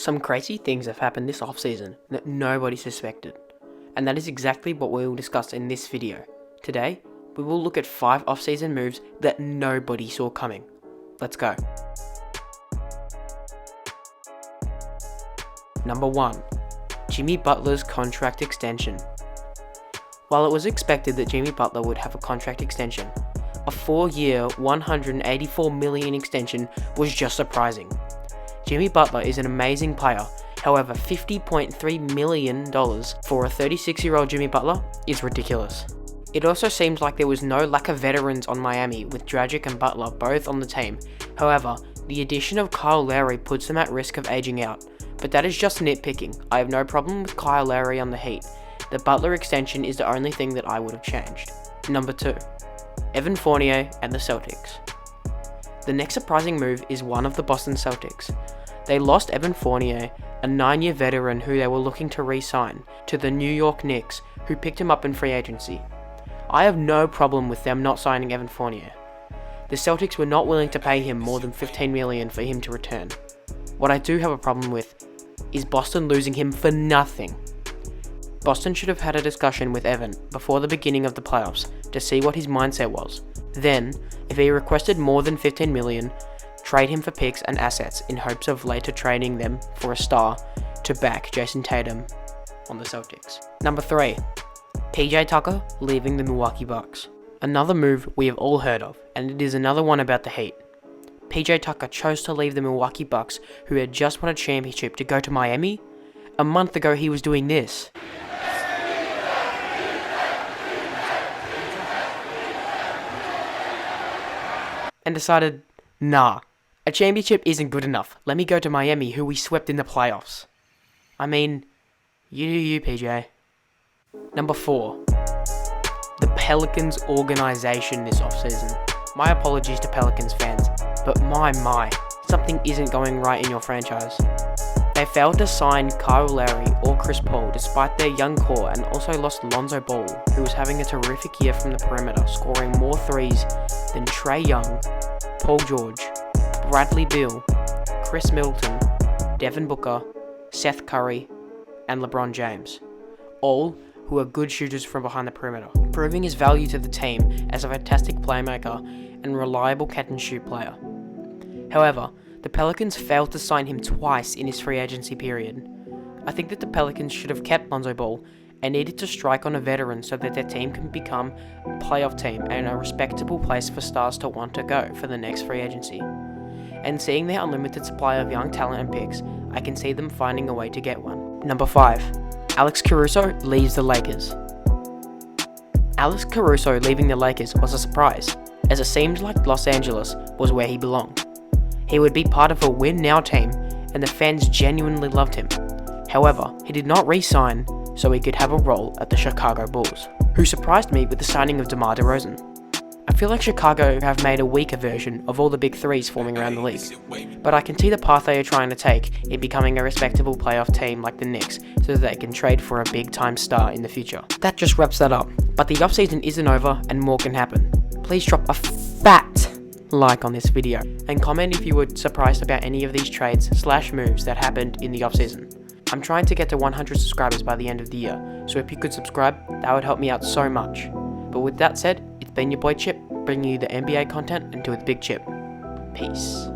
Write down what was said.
Some crazy things have happened this offseason that nobody suspected, and that is exactly what we will discuss in this video. Today, we will look at 5 offseason moves that nobody saw coming. Let's go. Number 1. Jimmy Butler's contract extension. While it was expected that Jimmy Butler would have a contract extension, a 4-year, $184 million extension was just surprising. Jimmy Butler is an amazing player, however $50.3 million for a 36-year-old Jimmy Butler is ridiculous. It also seems like there was no lack of veterans on Miami with Dragic and Butler both on the team. However, the addition of Kyle Lowry puts them at risk of aging out, but that is just nitpicking. I have no problem with Kyle Lowry on the Heat. The Butler extension is the only thing that I would have changed. Number 2. Evan Fournier and the Celtics. The next surprising move is one of the Boston Celtics. They lost Evan Fournier, a 9-year veteran who they were looking to re-sign, to the New York Knicks, who picked him up in free agency. I have no problem with them not signing Evan Fournier. The Celtics were not willing to pay him more than $15 million for him to return. What I do have a problem with is Boston losing him for nothing. Boston should have had a discussion with Evan before the beginning of the playoffs to see what his mindset was. Then, if he requested more than $15 million, trade him for picks and assets in hopes of later trading them for a star to back Jason Tatum on the Celtics. Number 3. PJ Tucker leaving the Milwaukee Bucks. Another move we have all heard of, and it is another one about the Heat. PJ Tucker chose to leave the Milwaukee Bucks, who had just won a championship, to go to Miami? A month ago he was doing this. And decided, nah, a championship isn't good enough. Let me go to Miami, who we swept in the playoffs. I mean, you do you, PJ. Number 4. The Pelicans organization this offseason. My apologies to Pelicans fans, but my, something isn't going right in your franchise. They failed to sign Kyle Lowry or Chris Paul despite their young core, and also lost Lonzo Ball, who was having a terrific year from the perimeter, scoring more threes than Trae Young, Paul George, Bradley Beal, Chris Middleton, Devin Booker, Seth Curry, and LeBron James, all who are good shooters from behind the perimeter, proving his value to the team as a fantastic playmaker and reliable catch-and-shoot player. However, the Pelicans failed to sign him twice in his free agency period. I think that the Pelicans should have kept Lonzo Ball and needed to strike on a veteran so that their team can become a playoff team and a respectable place for stars to want to go for the next free agency. And seeing their unlimited supply of young talent and picks, I can see them finding a way to get one. Number 5. Alex Caruso leaves the Lakers. Alex Caruso leaving the Lakers was a surprise, as it seemed like Los Angeles was where he belonged. He would be part of a win-now team, and the fans genuinely loved him. However, he did not re-sign so he could have a role at the Chicago Bulls, who surprised me with the signing of DeMar DeRozan. I feel like Chicago have made a weaker version of all the big threes forming around the league, but I can see the path they are trying to take in becoming a respectable playoff team like the Knicks so that they can trade for a big-time star in the future. That just wraps that up, but the offseason isn't over and more can happen. Please drop a fat like on this video and comment if you were surprised about any of these trades/moves that happened in the offseason. I'm trying to get to 100 subscribers by the end of the year, so if you could subscribe, that would help me out so much. But with that said, it's been your boy Chip, bringing you the NBA content and to with Big Chip. Peace.